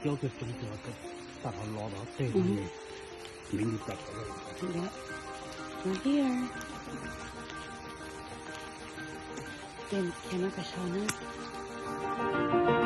交给中国的，把它捞到水里面，给你带回来。Yeah. We're here. Can I go show now?